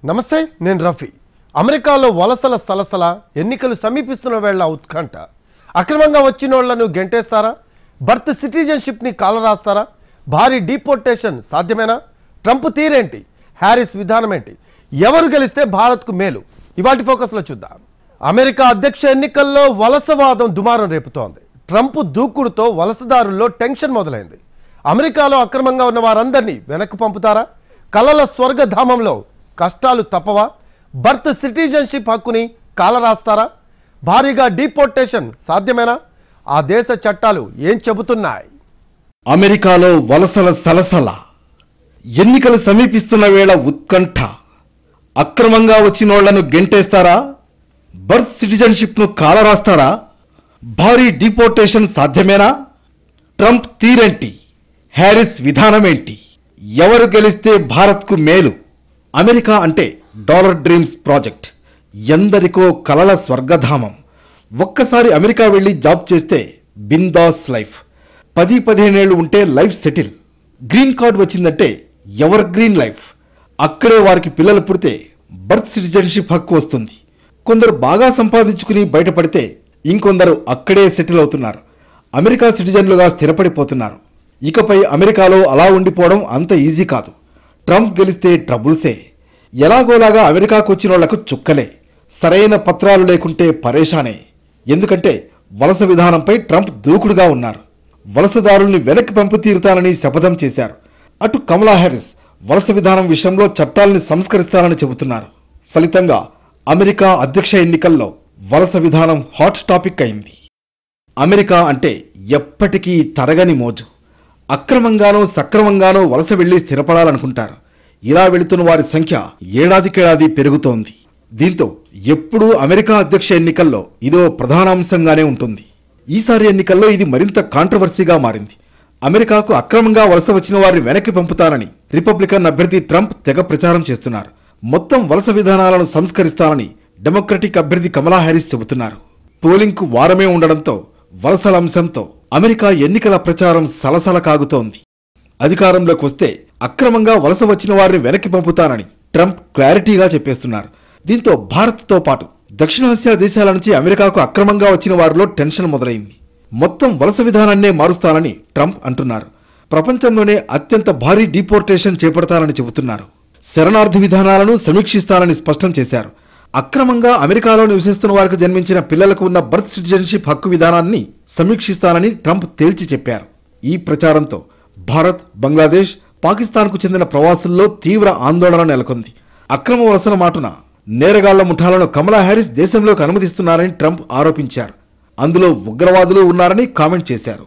నమస్తే నేను రఫీ అమెరికాలో వలసల సలసల ఎన్నికలు సమీపిస్తున్న వేళ ఉత్కంఠ అక్రమంగా వచ్చినోళ్లను గెంటేస్తారా బర్త్ సిటిజన్షిప్ ని కాలరాస్తారా భారీ డిపోర్టేషన్ సాధ్యమేనా ట్రంప్ తీరేంటి హ్యారిస్ విధానం ఏంటి ఎవరు గెలిస్తే భారత్కు మేలు ఇవాల్టి ఫోకస్ లో చూద్దాం అమెరికా అధ్యక్ష ఎన్నికల్లో వలసవాదం దుమారం రేపుతోంది ట్రంప్ దూకుడుతో వలసదారుల్లో టెన్షన్ మొదలైంది అమెరికాలో అక్రమంగా ఉన్న వారందరినీ వెనక్కి పంపుతారా కలల స్వర్గధామంలో కష్టాలు తప్పవా బర్త్ సిటిజన్షిప్ హక్కుని కాలరాస్తారా భారీగా డిపోర్టేషన్ సాధ్యమేనా ఆ దేశ చట్టాలు ఏం చెబుతున్నాయి అమెరికాలో వలసల సలసల ఎన్నికలు సమీపిస్తున్న వేళ ఉత్కంఠ అక్రమంగా వచ్చినోళ్లను గెంటేస్తారా బర్త్ సిటిజన్షిప్ ను కాలరాస్తారా భారీ డిపోర్టేషన్ సాధ్యమేనా ట్రంప్ తీరేంటి హ్యారిస్ విధానమేంటి ఎవరు గెలిస్తే భారత్కు మేలు అమెరికా అంటే డాలర్ డ్రీమ్స్ ప్రాజెక్ట్ ఎందరికో కలల స్వర్గధామం ఒక్కసారి అమెరికా వెళ్ళి జాబ్ చేస్తే బిందాస్ లైఫ్ 10-15 ఏళ్ళు ఉంటే లైఫ్ సెటిల్ గ్రీన్ కార్డ్ వచ్చిందంటే ఎవర్ గ్రీన్ లైఫ్ అక్కడే వారికి పిల్లలు పుడితే బర్త్ సిటిజన్షిప్ హక్కు వస్తుంది కొందరు బాగా సంపాదించుకుని బయటపడితే ఇంకొందరు అక్కడే సెటిల్ అవుతున్నారు అమెరికా సిటిజన్లుగా స్థిరపడిపోతున్నారు ఇకపై అమెరికాలో అలా ఉండిపోవడం అంత ఈజీ కాదు ట్రంప్ గెలిస్తే ట్రబుల్సే ఎలాగోలాగా అమెరికాకు వచ్చిన వాళ్లకు చుక్కలే సరైన పత్రాలు లేకుంటే పరేషానే ఎందుకంటే వలస విధానంపై ట్రంప్ దూకుడుగా ఉన్నారు వలసదారుల్ని వెనక్కి పంపు తీరుతానని శపథం చేశారు అటు కమలా హ్యారిస్ వలస విధానం విషయంలో చట్టాలని సంస్కరిస్తారని చెబుతున్నారు ఫలితంగా అమెరికా అధ్యక్ష ఎన్నికల్లో వలస విధానం హాట్ టాపిక్ అయింది అమెరికా అంటే ఎప్పటికీ తరగని మోజు అక్రమంగానో సక్రమంగానో వలస వెళ్లి స్థిరపడాలనుకుంటారు ఇలా వెళుతున్న వారి సంఖ్య ఏడాదికేడాది పెరుగుతోంది దీంతో ఎప్పుడూ అమెరికా అధ్యక్ష ఎన్నికల్లో ఇదో ప్రధానాంశంగానే ఉంటుంది ఈసారి ఎన్నికల్లో ఇది మరింత కాంట్రవర్సీగా మారింది అమెరికాకు అక్రమంగా వలస వచ్చిన వారిని వెనక్కి పంపుతానని రిపబ్లికన్ అభ్యర్థి ట్రంప్ తెగ ప్రచారం చేస్తున్నారు మొత్తం వలస విధానాలను సంస్కరిస్తానని డెమోక్రటిక్ అభ్యర్థి కమలా హ్యారిస్ చెబుతున్నారు పోలింగ్కు వారమే ఉండడంతో వలసల అంశంతో అమెరికా ఎన్నికల ప్రచారం సలసల కాగుతోంది అధికారంలోకి వస్తే అక్రమంగా వలస వచ్చిన వారిని వెనక్కి పంపుతానని ట్రంప్ క్లారిటీగా చెప్పేస్తున్నారు దీంతో భారత్తో పాటు దక్షిణాసియా దేశాల నుంచి అమెరికాకు అక్రమంగా వచ్చిన వారిలో టెన్షన్ మొదలైంది మొత్తం వలస విధానాన్నే మారుస్తానని ట్రంప్ అంటున్నారు ప్రపంచంలోనే అత్యంత భారీ డిపోర్టేషన్ చేపడతానని చెబుతున్నారు శరణార్థి విధానాలను సమీక్షిస్తానని స్పష్టం చేశారు అక్రమంగా అమెరికాలో నివసిస్తున్న వారికి జన్మించిన పిల్లలకు ఉన్న బర్త్ సిటిజన్షిప్ హక్కు విధానాన్ని సమీక్షిస్తానని ట్రంప్ తేల్చి చెప్పారు ఈ ప్రచారంతో భారత్ బంగ్లాదేశ్ పాకిస్తాన్కు చెందిన ప్రవాసుల్లో తీవ్ర ఆందోళన నెలకొంది అక్రమ వలసల మాటున నేరగాళ్ల ముఠాలను కమలా హ్యారిస్ దేశంలోకి అనుమతిస్తున్నారని ట్రంప్ ఆరోపించారు అందులో ఉగ్రవాదులు ఉన్నారని కామెంట్ చేశారు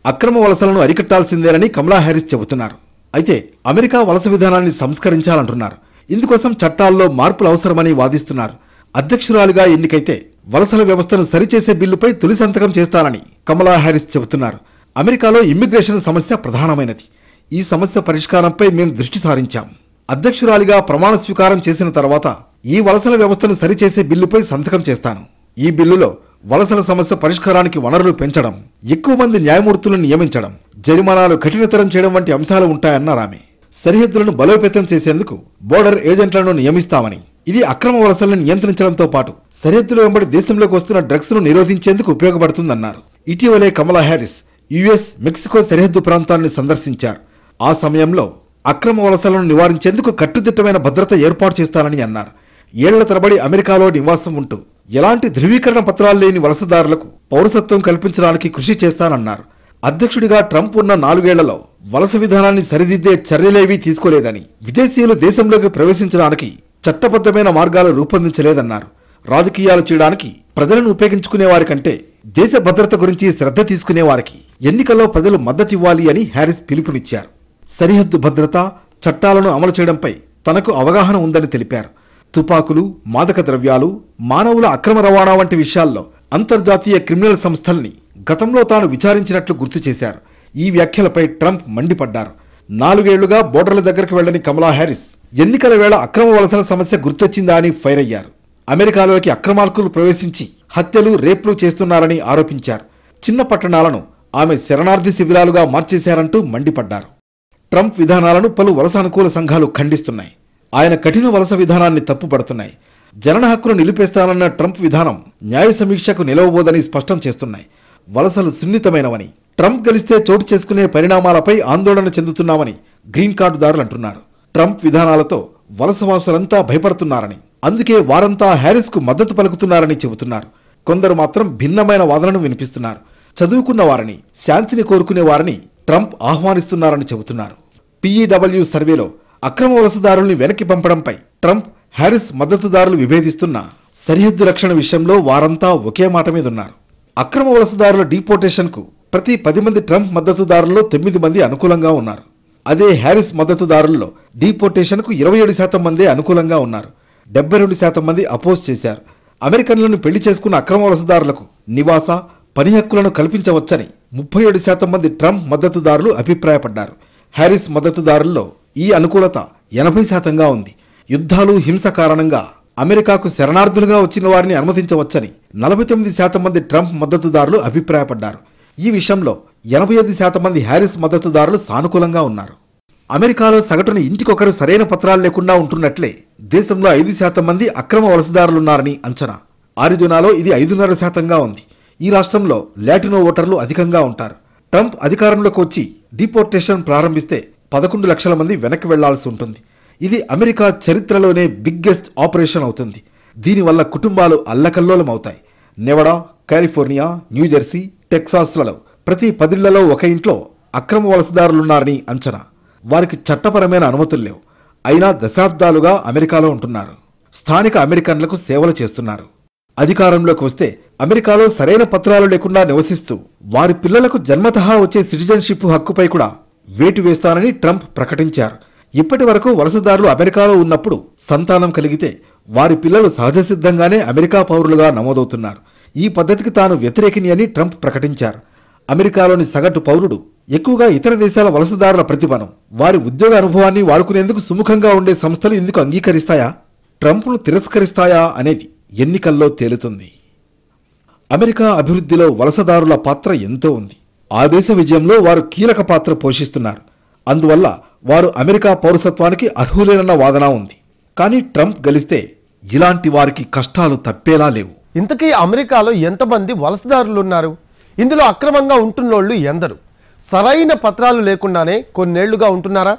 అక్రమ వలసలను అరికట్టాల్సిందేనని కమలా హ్యారిస్ చెబుతున్నారు అయితే అమెరికా వలస విధానాన్ని సంస్కరించాలంటున్నారు ఇందుకోసం చట్టాల్లో మార్పులు అవసరమని వాదిస్తున్నారు అధ్యక్షురాలిగా ఎన్నికైతే వలసల వ్యవస్థను సరిచేసే బిల్లుపై తొలి సంతకం చేస్తానని కమలా హ్యారిస్ చెబుతున్నారు అమెరికాలో ఇమ్మిగ్రేషన్ సమస్య ప్రధానమైనది ఈ సమస్య పరిష్కారంపై మేము దృష్టి సారించాం అధ్యక్షురాలిగా ప్రమాణ స్వీకారం చేసిన తర్వాత ఈ వలసల వ్యవస్థను సరిచేసే బిల్లుపై సంతకం చేస్తాను ఈ బిల్లులో వలసల సమస్య పరిష్కారానికి వనరులు పెంచడం ఎక్కువ మంది న్యాయమూర్తులను నియమించడం జరిమానాలు కఠినతరం చేయడం వంటి అంశాలు ఉంటాయన్నారామె సరిహద్దులను బలోపేతం చేసేందుకు బోర్డర్ ఏజెంట్లను నియమిస్తామని ఇది అక్రమ వలసలను నియంత్రించడంతో పాటు సరిహద్దుల వెంబడి దేశంలోకి వస్తున్న డ్రగ్స్ ను నిరోధించేందుకు ఉపయోగపడుతుందన్నారు ఇటీవలే కమలా హ్యారిస్ యుఎస్ మెక్సికో సరిహద్దు ప్రాంతాన్ని సందర్శించారు ఆ సమయంలో అక్రమ వలసలను నివారించేందుకు కట్టుదిట్టమైన భద్రత ఏర్పాటు చేస్తానని అన్నారు ఏళ్ల తరబడి అమెరికాలో నివాసం ఉంటూ ఎలాంటి ధృవీకరణ పత్రాలు లేని వలసదారులకు పౌరసత్వం కల్పించడానికి కృషి చేస్తానన్నారు అధ్యక్షుడిగా ట్రంప్ ఉన్న 4 ఏళ్లలో వలస విధానాన్ని సరిదిద్దే చర్యలేవీ తీసుకోలేదని విదేశీయులు దేశంలోకి ప్రవేశించడానికి చట్టబద్ధమైన మార్గాలు రూపొందించలేదన్నారు రాజకీయాలు చేయడానికి ప్రజలను ఉపయోగించుకునే వారి కంటే దేశ భద్రత గురించి శ్రద్ధ తీసుకునే వారికి ఎన్నికల్లో ప్రజలు మద్దతివ్వాలి అని హ్యారిస్ పిలుపునిచ్చారు సరిహద్దు భద్రత చట్టాలను అమలు చేయడంపై తనకు అవగాహన ఉందని తెలిపారు తుపాకులు మాదక ద్రవ్యాలు మానవుల అక్రమ రవాణా వంటి విషయాల్లో అంతర్జాతీయ క్రిమినల్ సంస్థల్ని గతంలో తాను విచారించినట్లు గుర్తు చేశారు ఈ వ్యాఖ్యలపై ట్రంప్ మండిపడ్డారు 4 ఏళ్లుగా బోర్డర్ల దగ్గరకు వెళ్లని కమలా హ్యారిస్ ఎన్నికల వేళ అక్రమ వలసల సమస్య గుర్తొచ్చిందా అని ఫైర్ అయ్యారు అమెరికాలోకి అక్రమార్కులు ప్రవేశించి హత్యలు రేప్లు చేస్తున్నారని ఆరోపించారు చిన్న పట్టణాలను ఆమె శరణార్థి శిబిరాలుగా మార్చేశారంటూ మండిపడ్డారు ట్రంప్ విధానాలను పలు వలస అనుకూల సంఘాలు ఖండిస్తున్నాయి ఆయన కఠిన వలస విధానాన్ని తప్పుపడుతున్నాయి. జనన హక్కును నిలిపేస్తానన్న ట్రంప్ విధానం న్యాయ సమీక్షకు నిలవబోదని స్పష్టం చేస్తున్నాయి. వలసలు సున్నితమైనవని, ట్రంప్ గెలిస్తే చోటు చేసుకునే పరిణామాలపై ఆందోళన చెందుతున్నామని గ్రీన్ కార్డుదారులు అంటున్నారు. ట్రంప్ విధానాలతో వలసవాసులంతా భయపడుతున్నారని, అందుకే వారంతా హ్యారిస్కు మద్దతు పలుకుతున్నారని చెబుతున్నారు. కొందరు మాత్రం భిన్నమైన వాదనను వినిపిస్తున్నారు. చదువుకున్న వారిని, శాంతిని కోరుకునే వారిని ట్రంప్ ఆహ్వానిస్తున్నారని చెబుతున్నారు. PEW సర్వేలో అక్రమ వలసదారుల్ని వెనక్కి పంపడంపై ట్రంప్, హ్యారిస్ మద్దతుదారులు విభేదిస్తున్న సరిహద్దు రక్షణ విషయంలో వారంతా ఒకే మాట మీద ఉన్నారు. అక్రమ వలసదారుల డీపోర్టేషన్కు ప్రతి 10 మంది ట్రంప్ మద్దతుదారుల్లో 9 మంది అనుకూలంగా ఉన్నారు. అదే హ్యారిస్ మద్దతుదారుల్లో డీపోర్టేషన్కు 27% మందే అనుకూలంగా ఉన్నారు. 72% మంది అపోజ్ చేశారు. అమెరికన్లను పెళ్లి చేసుకున్న అక్రమ వలసదారులకు నివాస, పని హక్కులను కల్పించవచ్చని 37% మంది ట్రంప్ మద్దతుదారులు అభిప్రాయపడ్డారు. హ్యారిస్ మద్దతుదారుల్లో ఈ అనుకూలత 80%గా ఉంది. యుద్ధాలు, హింస కారణంగా అమెరికాకు శరణార్థులుగా వచ్చిన వారిని అనుమతించవచ్చని 49% మంది ట్రంప్ మద్దతుదారులు అభిప్రాయపడ్డారు. ఈ విషయంలో 85% మంది హ్యారిస్ మద్దతుదారులు సానుకూలంగా ఉన్నారు. అమెరికాలో సగటున ఇంటికొకరు సరైన పత్రాలు లేకుండా ఉంటున్నట్లే దేశంలో 5% మంది అక్రమ వలసదారులున్నారని అంచనా. ఆరిజోనాలో ఇది 5.5%గా ఉంది. ఈ రాష్ట్రంలో లాటినో ఓటర్లు అధికంగా ఉంటారు. ట్రంప్ అధికారంలోకి వచ్చి డిపోర్టేషన్ ప్రారంభిస్తే 11 లక్షల మంది వెనక్కి వెళ్లాల్సి ఉంటుంది. ఇది అమెరికా చరిత్రలోనే బిగ్గెస్ట్ ఆపరేషన్ అవుతుంది. దీనివల్ల కుటుంబాలు అల్లకల్లోలమవుతాయి. నెవడా, కాలిఫోర్నియా, న్యూజెర్సీ, టెక్సాస్లలో ప్రతి 10 ఇళ్లలో ఒక ఇంట్లో అక్రమ వలసదారులున్నారని అంచనా. వారికి చట్టపరమైన అనుమతులు లేవు. అయినా దశాబ్దాలుగా అమెరికాలో ఉంటున్నారు. స్థానిక అమెరికన్లకు సేవలు చేస్తున్నారు. అధికారంలోకి వస్తే అమెరికాలో సరైన పత్రాలు లేకుండా నివసిస్తూ వారి పిల్లలకు జన్మతహా వచ్చే సిటిజన్షిప్ హక్కుపై కూడా వేటు వేస్తానని ట్రంప్ ప్రకటించారు. ఇప్పటి వరకు వలసదారులు అమెరికాలో ఉన్నప్పుడు సంతానం కలిగితే వారి పిల్లలు సహజసిద్ధంగానే అమెరికా పౌరులుగా నమోదవుతున్నారు. ఈ పద్ధతికి తాను వ్యతిరేకిని అని ట్రంప్ ప్రకటించారు. అమెరికాలోని సగటు పౌరుడు ఎక్కువగా ఇతర దేశాల వలసదారుల ప్రతిభను, వారి ఉద్యోగ అనుభవాన్ని వాడుకునేందుకు సుముఖంగా ఉండే సంస్థలు ఇందుకు అంగీకరిస్తాయా, ట్రంప్ను తిరస్కరిస్తాయా అనేది ఎన్నికల్లో తేలుతుంది. అమెరికా అభివృద్ధిలో వలసదారుల పాత్ర ఎంతో ఉంది. ఆ దేశ విజయంలో వారు కీలక పాత్ర పోషిస్తున్నారు. అందువల్ల వారు అమెరికా పౌరసత్వానికి అర్హులేనన్న వాదన ఉంది. కానీ ట్రంప్ గెలిస్తే ఇలాంటి వారికి కష్టాలు తప్పేలా లేవు. ఇంతకీ అమెరికాలో ఎంతమంది వలసదారులున్నారు? ఇందులో అక్రమంగా ఉంటున్నోళ్ళు ఎందరు? సరైన పత్రాలు లేకుండానే కొన్నేళ్లుగా ఉంటున్నారా?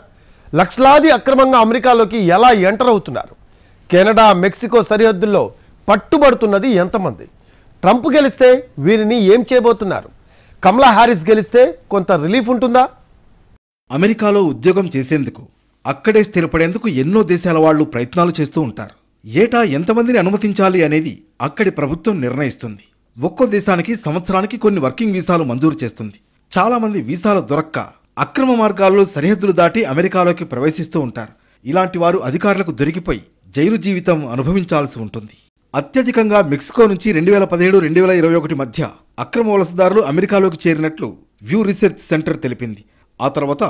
లక్షలాది అక్రమంగా అమెరికాలోకి ఎలా ఎంటర్ అవుతున్నారు? కెనడా, మెక్సికో సరిహద్దుల్లో పట్టుబడుతున్నది ఎంతమంది? ట్రంప్ గెలిస్తే వీరిని ఏం చేయబోతున్నారు? కమలా హ్యారిస్ గెలిస్తే కొంత రిలీఫ్ ఉంటుందా? అమెరికాలో ఉద్యోగం చేసేందుకు, అక్కడే స్థిరపడేందుకు ఎన్నో దేశాల వాళ్లు ప్రయత్నాలు చేస్తూ ఉంటారు. ఏటా ఎంతమందిని అనుమతించాలి అనేది అక్కడి ప్రభుత్వం నిర్ణయిస్తుంది. ఒక్కో దేశానికి సంవత్సరానికి కొన్ని వర్కింగ్ వీసాలు మంజూరు చేస్తుంది. చాలా మంది వీసాలు దొరక్క అక్రమ మార్గాల్లో సరిహద్దులు దాటి అమెరికాలోకి ప్రవేశిస్తూ ఉంటారు. ఇలాంటి వారు అధికారులకు దొరికిపోయి జైలు జీవితం అనుభవించాల్సి ఉంటుంది. అత్యధికంగా మెక్సికో నుంచి 2017-2021 మధ్య అక్రమ వలసదారులు అమెరికాలోకి చేరినట్లు వ్యూ రీసెర్చ్ సెంటర్ తెలిపింది. ఆ తర్వాత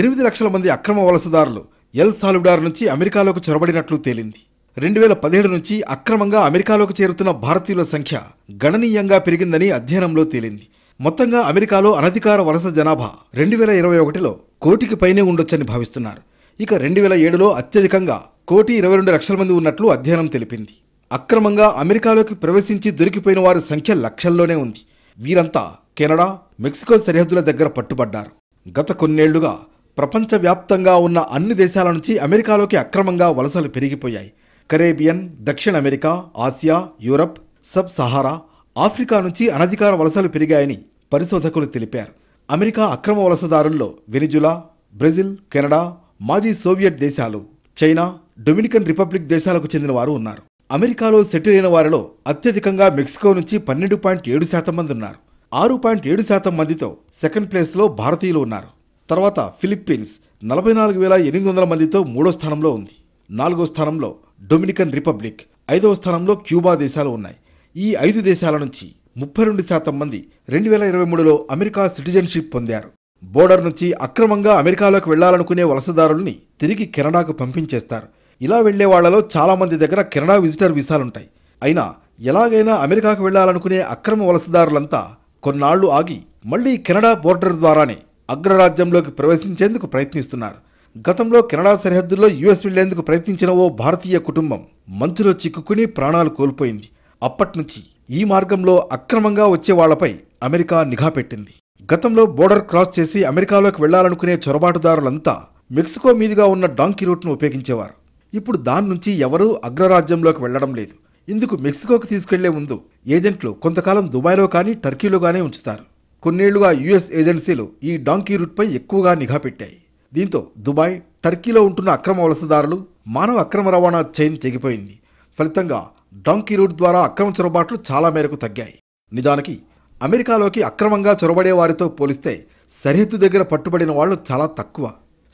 8 లక్షల మంది అక్రమ వలసదారులు ఎల్ సాల్వడార్ నుంచి అమెరికాలోకి చొరబడినట్లు తేలింది. 2017 నుంచి అక్రమంగా అమెరికాలోకి చేరుతున్న భారతీయుల సంఖ్య గణనీయంగా పెరిగిందని అధ్యయనంలో తేలింది. మొత్తంగా అమెరికాలో అనధికార వలస జనాభా 2021లో 1 కోటికి పైనే ఉండొచ్చని భావిస్తున్నారు. ఇక 2007లో అత్యధికంగా 1,22,00,000 మంది ఉన్నట్లు అధ్యయనం తెలిపింది. అక్రమంగా అమెరికాలోకి ప్రవేశించి దొరికిపోయిన వారి సంఖ్య లక్షల్లోనే ఉంది. వీరంతా కెనడా, మెక్సికో సరిహద్దుల దగ్గర పట్టుబడ్డారు. గత కొన్నేళ్లుగా ప్రపంచవ్యాప్తంగా ఉన్న అన్ని దేశాల నుంచి అమెరికాలోకి అక్రమంగా వలసలు పెరిగిపోయాయి. కరేబియన్, దక్షిణ America, Asia, Europe, sub Sahara, Africa నుంచి అనధికార వలసలు పెరిగాయని పరిశోధకులు తెలిపారు. అమెరికా అక్రమ వలసదారుల్లో వెనిజులా, బ్రెజిల్, కెనడా, మాజీ సోవియట్ దేశాలు, చైనా, డొమినికన్ రిపబ్లిక్ దేశాలకు చెందిన వారు ఉన్నారు. అమెరికాలో సెటిల్ అయిన వారిలో అత్యధికంగా మెక్సికో నుంచి 12.7% మంది ఉన్నారు. 6.7% మందితో సెకండ్ ప్లేస్లో భారతీయులు ఉన్నారు. తర్వాత ఫిలిప్పీన్స్ 44,800 మందితో 3వ స్థానంలో ఉంది. 4వ స్థానంలో డొమినికన్ రిపబ్లిక్, 5వ స్థానంలో క్యూబా దేశాలు ఉన్నాయి. ఈ 5 దేశాల నుంచి 32% మంది 2023లో అమెరికా సిటిజన్షిప్ పొందారు. బోర్డర్ నుంచి అక్రమంగా అమెరికాలోకి వెళ్లాలనుకునే వలసదారుల్ని తిరిగి కెనడాకు పంపించేస్తారు. ఇలా వెళ్లే వాళ్లలో చాలా మంది దగ్గర కెనడా విజిటర్ వీసాలుంటాయి. అయినా ఎలాగైనా అమెరికాకు వెళ్లాలనుకునే అక్రమ వలసదారులంతా కొన్నాళ్లు ఆగి మళ్లీ కెనడా బోర్డర్ ద్వారానే అగ్రరాజ్యంలోకి ప్రవేశించేందుకు ప్రయత్నిస్తున్నారు. గతంలో కెనడా సరిహద్దుల్లో యుఎస్ వెళ్లేందుకు ప్రయత్నించిన ఓ భారతీయ కుటుంబం మంచులో చిక్కుకుని ప్రాణాలు కోల్పోయింది. అప్పట్నుంచి ఈ మార్గంలో అక్రమంగా వచ్చే వాళ్లపై అమెరికా నిఘా పెట్టింది. గతంలో బోర్డర్ క్రాస్ చేసి అమెరికాలోకి వెళ్లాలనుకునే చొరబాటుదారులంతా మెక్సికో మీదుగా ఉన్న డాంకీ రూట్ను ఉపయోగించేవారు. ఇప్పుడు దాని నుంచి ఎవరూ అగ్రరాజ్యంలోకి వెళ్లడం లేదు. ఇందుకు మెక్సికోకి తీసుకెళ్లే ముందు ఏజెంట్లు కొంతకాలం దుబాయ్లో కానీ టర్కీలో కానీ ఉంచుతారు. కొన్నేళ్లుగా యుఎస్ ఏజెన్సీలు ఈ డాంకీ రూట్పై ఎక్కువగా నిఘా పెట్టాయి. దీంతో దుబాయ్, టర్కీలో ఉంటున్న అక్రమ వలసదారులు, మానవ అక్రమ రవాణా చైన్ తెగిపోయింది. ఫలితంగా డాంకీ రూట్ ద్వారా అక్రమ చొరబాట్లు చాలా మేరకు తగ్గాయి. నిజానికి అమెరికాలోకి అక్రమంగా చొరబడే వారితో పోలిస్తే సరిహద్దు దగ్గర పట్టుబడిన వాళ్లు చాలా తక్కువ.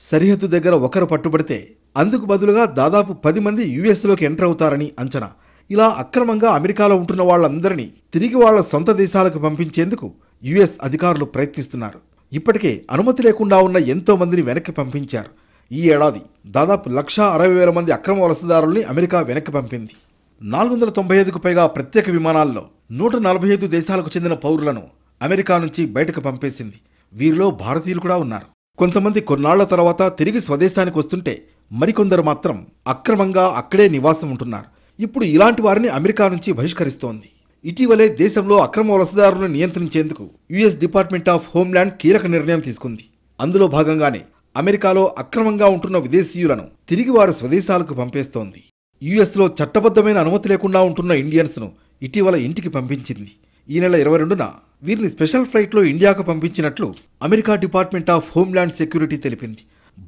సరిహద్దు దగ్గర ఒకరు పట్టుబడితే అందుకు బదులుగా దాదాపు 10 మంది యుఎస్లోకి ఎంటర్ అవుతారని అంచనా. ఇలా అక్రమంగా అమెరికాలో ఉంటున్న వాళ్ళందరినీ తిరిగి వాళ్ల సొంత దేశాలకు పంపించేందుకు యుఎస్ అధికారులు ప్రయత్నిస్తున్నారు. ఇప్పటికే అనుమతి లేకుండా ఉన్న ఎంతో మందిని వెనక్కి పంపించారు. ఈ ఏడాది దాదాపు 1,60,000 మంది అక్రమ వలసదారుల్ని అమెరికా వెనక్కి పంపింది. 495కు పైగా ప్రత్యేక విమానాల్లో 145 దేశాలకు చెందిన పౌరులను అమెరికా నుంచి బయటకు పంపేసింది. వీరిలో భారతీయులు కూడా ఉన్నారు. కొంతమంది కొన్నాళ్ల తర్వాత తిరిగి స్వదేశానికి వస్తుంటే మరికొందరు మాత్రం అక్రమంగా అక్కడే నివాసం ఉంటున్నారు. ఇప్పుడు ఇలాంటి వారిని అమెరికా నుంచి బహిష్కరిస్తోంది. ఇటీవలే దేశంలో అక్రమ వలసదారులను నియంత్రించేందుకు యుఎస్ డిపార్ట్మెంట్ ఆఫ్ హోంల్యాండ్ కీలక నిర్ణయం తీసుకుంది. అందులో భాగంగానే అమెరికాలో అక్రమంగా ఉంటున్న విదేశీయులను తిరిగి వారి స్వదేశాలకు పంపేస్తోంది. యుఎస్లో చట్టబద్ధమైన అనుమతి లేకుండా ఉంటున్న ఇండియన్స్ను ఇటీవల ఇంటికి పంపించింది. ఈ నెల 22న వీరిని స్పెషల్ ఫ్లైట్లో ఇండియాకు పంపించినట్లు America department of homeland security తెలిపింది.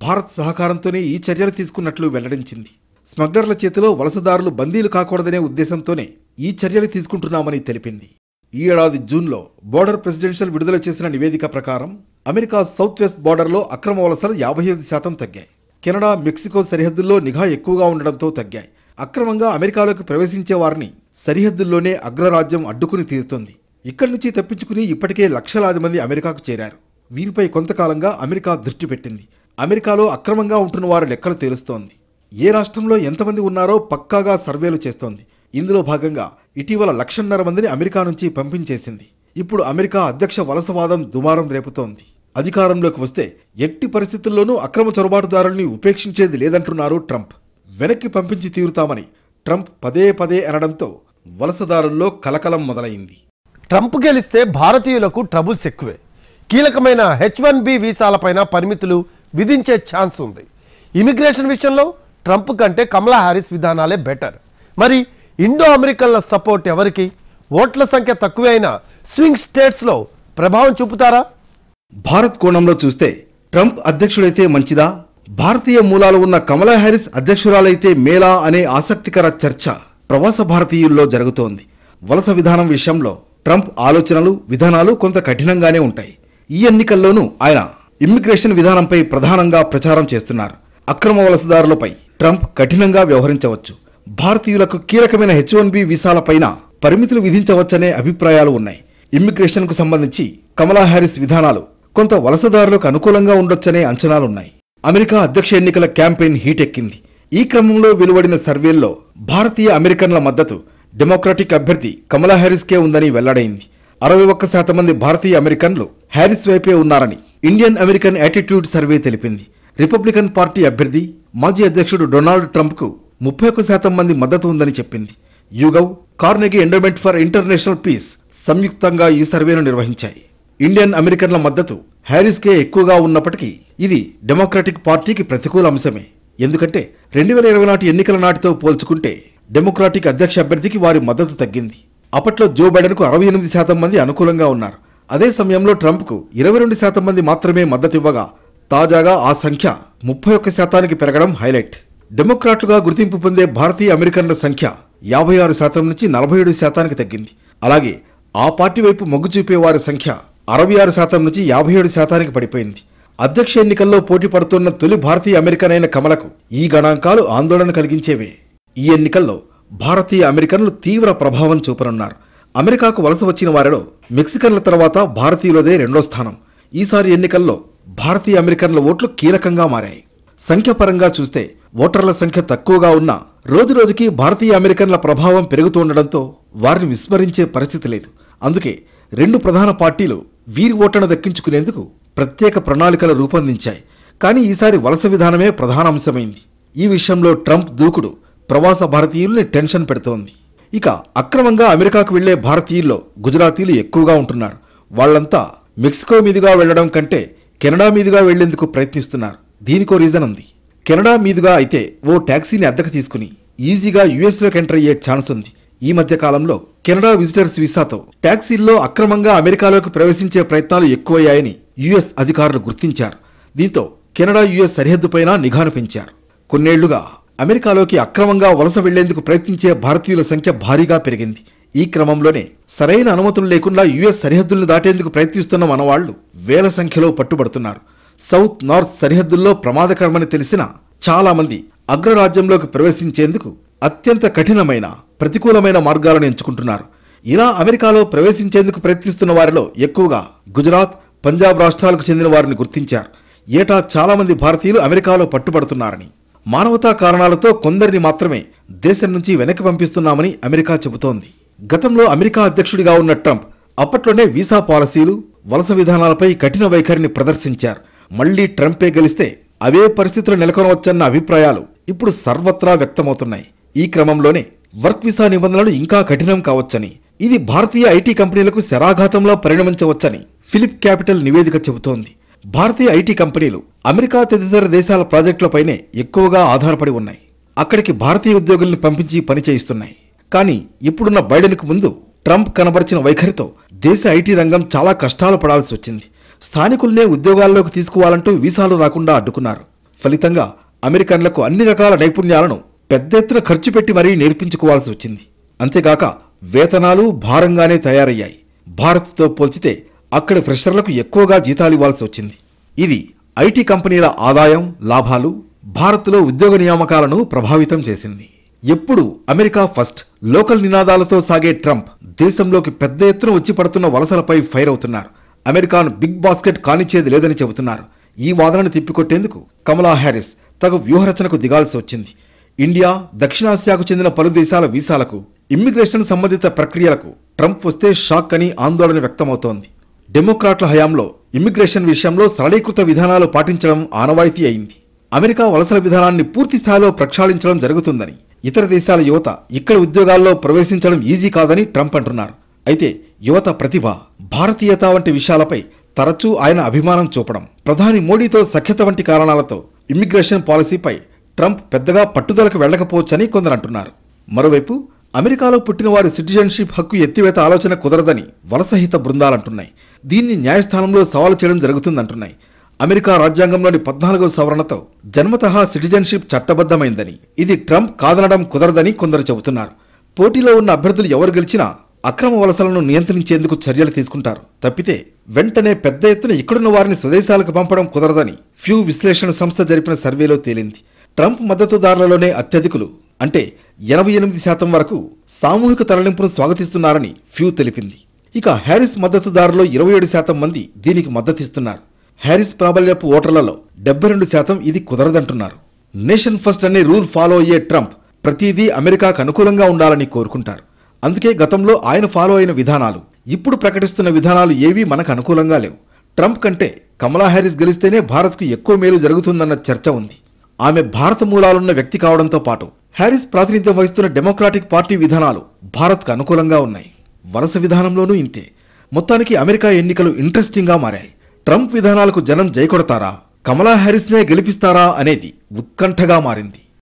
భారత్ సహకారంతోనే ఈ చర్యలు తీసుకున్నట్లు వెల్లడించింది. స్మగ్లర్ల చేతిలో వలసదారులు బందీలు కాకూడదనే ఉద్దేశంతోనే ఈ చర్యలు తీసుకుంటున్నామని తెలిపింది. ఈ ఏడాది జూన్లో బోర్డర్ ప్రెసిడెన్షియల్ విడుదల చేసిన నివేదిక ప్రకారం అమెరికా సౌత్ వెస్ట్ బోర్డర్లో అక్రమ వలసలు 55% తగ్గాయి. కెనడా, మెక్సికో సరిహద్దుల్లో నిఘా ఎక్కువగా ఉండడంతో తగ్గాయి. అక్రమంగా అమెరికాలోకి ప్రవేశించే వారిని సరిహద్దుల్లోనే అగ్రరాజ్యం అడ్డుకుని తీరుతోంది. ఇక్కడి నుంచి తప్పించుకుని ఇప్పటికే లక్షలాది మంది అమెరికాకు చేరారు. వీరిపై కొంతకాలంగా అమెరికా దృష్టి పెట్టింది. అమెరికాలో అక్రమంగా ఉంటున్న వారి లెక్కలు తేలుస్తోంది. ఏ రాష్ట్రంలో ఎంతమంది ఉన్నారో పక్కాగా సర్వేలు చేస్తోంది. ఇందులో భాగంగా ఇటీవల 1,50,000 మందిని అమెరికా నుంచి పంపించేసింది. ఇప్పుడు అమెరికా అధ్యక్ష వలసవాదం దుమారం రేపుతోంది. అధికారంలోకి వస్తే ఎట్టి పరిస్థితుల్లోనూ అక్రమ చొరబాటుదారుల్ని ఉపేక్షించేది లేదంటున్నారు ట్రంప్. వెనక్కి పంపించి తీరుతామని ట్రంప్ పదే పదే అనడంతో వలసదారుల్లో కలకలం మొదలైంది. ట్రంప్ గెలిస్తే భారతీయులకు ట్రబుల్స్ ఎక్కువే. కీలకమైన H1B వీసాలపైన పరిమితులు విధించే ఛాన్స్ ఉంది. ఇమిగ్రేషన్ విషయంలో ట్రంప్ కంటే కమలా హ్యారిస్ విధానాలే బెటర్. మరి ఇండో అమెరికన్ల సపోర్ట్ ఎవరికి? ఓట్ల సంఖ్య తక్కువే అయినా స్వింగ్ స్టేట్స్లో ప్రభావం చూపుతారా? భారత్ కోణంలో చూస్తే ట్రంప్ అధ్యక్షుడైతే మంచిదా, భారతీయ మూలాలు ఉన్న కమలా హ్యారిస్ అధ్యక్షురాలైతే మేలా అనే ఆసక్తికర చర్చ ప్రవాస భారతీయుల్లో జరుగుతోంది. వలస విధానం విషయంలో ట్రంప్ ఆలోచనలు, విధానాలు కొంత కఠినంగానే ఉంటాయి. ఈ ఎన్నికల్లోనూ ఆయన ఇమ్మిగ్రేషన్ విధానంపై ప్రధానంగా ప్రచారం చేస్తున్నారు. అక్రమ వలసదారులపై ట్రంప్ కఠినంగా వ్యవహరించవచ్చు. భారతీయులకు కీలకమైన H1B వీసాలపైన పరిమితులు విధించవచ్చనే అభిప్రాయాలు ఉన్నాయి. ఇమ్మిగ్రేషన్కు సంబంధించి కమలా హ్యారిస్ విధానాలు కొంత వలసదారులకు అనుకూలంగా ఉండొచ్చనే అంచనాలున్నాయి. అమెరికా అధ్యక్ష ఎన్నికల క్యాంపెయిన్ హీటెక్కింది. ఈ క్రమంలో వెలువడిన సర్వేల్లో భారతీయ అమెరికన్ల మద్దతు డెమోక్రాటిక్ అభ్యర్థి కమలా హ్యారిస్కే ఉందని వెల్లడైంది. 61% మంది భారతీయ అమెరికన్లు హ్యారిస్ వైపే ఉన్నారని ఇండియన్ అమెరికన్ యాటిట్యూడ్ సర్వే తెలిపింది. రిపబ్లికన్ పార్టీ అభ్యర్థి, మాజీ అధ్యక్షుడు డొనాల్డ్ ట్రంప్కు 31% మంది మద్దతు ఉందని చెప్పింది. YouGov, Carnegie endowment for international peace సంయుక్తంగా ఈ సర్వేను నిర్వహించాయి. ఇండియన్ అమెరికన్ల మద్దతు హ్యారిస్కే ఎక్కువగా ఉన్నప్పటికీ ఇది డెమోక్రాటిక్ పార్టీకి ప్రతికూల అంశమే. ఎందుకంటే 2020 నాటి ఎన్నికల నాటితో పోల్చుకుంటే డెమోక్రాటిక్ అధ్యక్ష అభ్యర్థికి వారి మద్దతు తగ్గింది. అప్పట్లో జో బైడెన్కు 68% మంది అనుకూలంగా ఉన్నారు. అదే సమయంలో ట్రంప్కు 22% మంది మాత్రమే మద్దతు ఇవ్వగా తాజాగా ఆ సంఖ్య 31%కి పెరగడం హైలైట్. డెమోక్రాట్లుగా గుర్తింపు పొందే భారతీయ అమెరికన్ల సంఖ్య 56% నుంచి 47%కి తగ్గింది. అలాగే ఆ పార్టీ వైపు మొగ్గు చూపే వారి సంఖ్య 66% నుంచి 57%కి పడిపోయింది. అధ్యక్ష ఎన్నికల్లో పోటీ పడుతున్న తొలి భారతీయ అమెరికన్ అయిన కమలకు ఈ గణాంకాలు ఆందోళన కలిగించేవే. ఈ ఎన్నికల్లో భారతీయ అమెరికన్లు తీవ్ర ప్రభావం చూపనున్నారు. అమెరికాకు వలస వచ్చిన వారిలో మెక్సికన్ల తర్వాత భారతీయులదే 2వ స్థానం. ఈసారి ఎన్నికల్లో భారతీయ అమెరికన్ల ఓట్లు కీలకంగా మారాయి. సంఖ్యాపరంగా చూస్తే ఓటర్ల సంఖ్య తక్కువగా ఉన్నా రోజురోజుకి భారతీయ అమెరికన్ల ప్రభావం పెరుగుతుండడంతో వారిని విస్మరించే పరిస్థితి లేదు. అందుకే 2 ప్రధాన పార్టీలు వీరి ఓట్లను దక్కించుకునేందుకు ప్రత్యేక ప్రణాళికలు రూపొందించాయి. కానీ ఈసారి వలస విధానమే ప్రధాన అంశమైంది. ఈ విషయంలో ట్రంప్ దూకుడు ప్రవాస భారతీయుల్ని టెన్షన్ పెడుతోంది. ఇక అక్రమంగా అమెరికాకు వెళ్లే భారతీయుల్లో గుజరాతీలు ఎక్కువగా ఉంటున్నారు. వాళ్లంతా మెక్సికో మీదుగా వెళ్లడం కంటే కెనడా మీదుగా వెళ్లేందుకు ప్రయత్నిస్తున్నారు. దీనికో రీజన్ ఉంది. కెనడా మీదుగా అయితే ఓ ట్యాక్సీని అద్దెకు తీసుకుని ఈజీగా యుఎస్లోకి ఎంటర్ అయ్యే ఛాన్స్ ఉంది. ఈ మధ్య కాలంలో కెనడా విజిటర్స్ వీసాతో ట్యాక్సీల్లో అక్రమంగా అమెరికాలోకి ప్రవేశించే ప్రయత్నాలు ఎక్కువయ్యాయని యుఎస్ అధికారులు గుర్తించారు. దీంతో కెనడా యుఎస్ సరిహద్దుపైన నిఘాను పెంచారు. కొన్నేళ్లుగా అమెరికాలోకి అక్రమంగా వలస వెళ్లేందుకు ప్రయత్నించే భారతీయుల సంఖ్య భారీగా పెరిగింది. ఈ క్రమంలోనే సరైన అనుమతులు లేకుండా యుఎస్ సరిహద్దులను దాటేందుకు ప్రయత్నిస్తున్న మనవాళ్లు వేల సంఖ్యలో పట్టుబడుతున్నారు. సౌత్ నార్త్ సరిహద్దుల్లో ప్రమాదకరమని తెలిసిన చాలా మంది అగ్రరాజ్యంలోకి ప్రవేశించేందుకు అత్యంత కఠినమైన ప్రతికూలమైన మార్గాలను ఎంచుకుంటున్నారు. ఇలా అమెరికాలో ప్రవేశించేందుకు ప్రయత్నిస్తున్న వారిలో ఎక్కువగా గుజరాత్, పంజాబ్ రాష్ట్రాలకు చెందిన వారిని గుర్తించారు. ఏటా చాలా మంది భారతీయులు అమెరికాలో పట్టుబడుతున్నారని, మానవతా కారణాలతో కొందరిని మాత్రమే దేశం నుంచి వెనక్కి పంపిస్తున్నామని అమెరికా చెబుతోంది. గతంలో అమెరికా అధ్యక్షుడిగా ఉన్న ట్రంప్ అప్పట్లోనే వీసా పాలసీలు, వలస విధానాలపై కఠిన వైఖరిని ప్రదర్శించారు. మళ్లీ ట్రంపే గెలిస్తే అవే పరిస్థితులు నెలకొనవచ్చన్న అభిప్రాయాలు ఇప్పుడు సర్వత్రా వ్యక్తమవుతున్నాయి. ఈ క్రమంలోనే వర్క్ వీసా నిబంధనలు ఇంకా కఠినం కావచ్చని, ఇది భారతీయ ఐటీ కంపెనీలకు శరాఘాతంలో పరిణమించవచ్చని ఫిలిప్ క్యాపిటల్ నివేదిక చెబుతోంది. భారతీయ ఐటీ కంపెనీలు అమెరికా తదితర దేశాల ప్రాజెక్టులపైనే ఎక్కువగా ఆధారపడి ఉన్నాయి. అక్కడికి భారతీయ ఉద్యోగుల్ని పంపించి పని చేయిస్తున్నాయి. కానీ ఇప్పుడున్న బైడెన్కు ముందు ట్రంప్ కనబరిచిన వైఖరితో దేశ ఐటీ రంగం చాలా కష్టాలు పడాల్సి వచ్చింది. స్థానికుల్నే ఉద్యోగాల్లోకి తీసుకోవాలంటూ వీసాలు రాకుండా అడ్డుకున్నారు. ఫలితంగా అమెరికన్లకు అన్ని రకాల నైపుణ్యాలను పెద్ద ఎత్తున ఖర్చు పెట్టి మరీ నేర్పించుకోవాల్సి వచ్చింది. అంతేగాక వేతనాలు భారంగానే తయారయ్యాయి. భారత్తో పోల్చితే అక్కడి ఫ్రెషర్లకు ఎక్కువగా జీతాలు ఇవ్వాల్సి వచ్చింది. ఇది ఐటీ కంపెనీల ఆదాయం, లాభాలు, భారత్లో ఉద్యోగ నియామకాలను ప్రభావితం చేసింది. ఎప్పుడు అమెరికా ఫస్ట్ లోకల్ నినాదాలతో సాగే ట్రంప్ దేశంలోకి పెద్ద ఎత్తున వచ్చి పడుతున్న వలసలపై ఫైర్ అవుతున్నారు. అమెరికాను బిగ్ బాస్కెట్ కానిచ్చేది లేదని చెబుతున్నారు. ఈ వాదనను తిప్పికొట్టేందుకు కమలా హ్యారిస్ తగు వ్యూహరచనకు దిగాల్సి వచ్చింది. ఇండియా, దక్షిణాసియాకు చెందిన పలు దేశాల వీసాలకు, ఇమ్మిగ్రేషన్ సంబంధిత ప్రక్రియలకు ట్రంప్ వస్తే షాక్ అని ఆందోళన వ్యక్తమవుతోంది. డెమోక్రాట్ల హయాంలో ఇమ్మిగ్రేషన్ విషయంలో సరళీకృత విధానాలు పాటించడం ఆనవాయితీ అయింది. అమెరికా వలసల విధానాన్ని పూర్తి స్థాయిలో ప్రక్షాళించడం జరుగుతుందని, ఇతర దేశాల యువత ఇక్కడ ఉద్యోగాల్లో ప్రవేశించడం ఈజీ కాదని ట్రంప్ అంటున్నారు. అయితే యువత ప్రతిభ, భారతీయత వంటి విషయాలపై తరచూ ఆయన అభిమానం చూపడం, ప్రధాని మోడీతో సఖ్యత వంటి కారణాలతో ఇమ్మిగ్రేషన్ పాలసీపై ట్రంప్ పెద్దగా పట్టుదలకు వెళ్లకపోవచ్చని కొందరు అంటున్నారు. మరోవైపు అమెరికాలో పుట్టిన వారి సిటిజన్షిప్ హక్కు ఎత్తివేత ఆలోచన కుదరదని వలసహిత బృందాలంటున్నాయి. దీన్ని న్యాయస్థానంలో సవాలు చేయడం జరుగుతుందంటున్నాయి. అమెరికా రాజ్యాంగంలోని 14వ సవరణతో జన్మతహా సిటిజన్షిప్ చట్టబద్ధమైందని, ఇది ట్రంప్ కాదనడం కుదరదని కొందరు చెబుతున్నారు. పోటీలో ఉన్న అభ్యర్థులు ఎవరు గెలిచినా అక్రమ వలసలను నియంత్రించేందుకు చర్యలు తీసుకుంటారు తప్పితే వెంటనే పెద్ద ఎత్తున ఇక్కడున్న వారిని స్వదేశాలకు పంపడం కుదరదని ఫ్యూ విశ్లేషణ సంస్థ జరిపిన సర్వేలో తేలింది. ట్రంప్ మద్దతుదారులలోనే అత్యధికులు, అంటే 88% వరకు సామూహిక తరలింపును స్వాగతిస్తున్నారని ఫ్యూ తెలిపింది. ఇక హ్యారిస్ మద్దతుదారులో 27% మంది దీనికి మద్దతిస్తున్నారు. హ్యారిస్ ప్రాబల్యపు ఓటర్లలో 72% ఇది కుదరదంటున్నారు. నేషన్ ఫస్ట్ అనే రూల్ ఫాలో అయ్యే ట్రంప్ ప్రతిదీ అమెరికాకు అనుకూలంగా ఉండాలని కోరుకుంటారు. అందుకే గతంలో ఆయన ఫాలో అయిన విధానాలు, ఇప్పుడు ప్రకటిస్తున్న విధానాలు ఏవీ మనకు అనుకూలంగా లేవు. ట్రంప్ కంటే కమలా హ్యారిస్ గెలిస్తేనే భారత్కు ఎక్కువ మేలు జరుగుతుందన్న చర్చ ఉంది. ఆమె భారత మూలాలున్న వ్యక్తి కావడంతో పాటు హ్యారిస్ ప్రాతినిధ్యం వహిస్తున్న డెమోక్రాటిక్ పార్టీ విధానాలు భారత్కు అనుకూలంగా ఉన్నాయి. వలస విధానంలోనూ ఇంతే. మొత్తానికి అమెరికా ఎన్నికలు ఇంట్రెస్టింగ్గా మారాయి. ట్రంప్ విధానాలకు జనం జై కొడతారా, కమలా హ్యారిస్నే గెలిపిస్తారా అనేది ఉత్కంఠగా మారింది.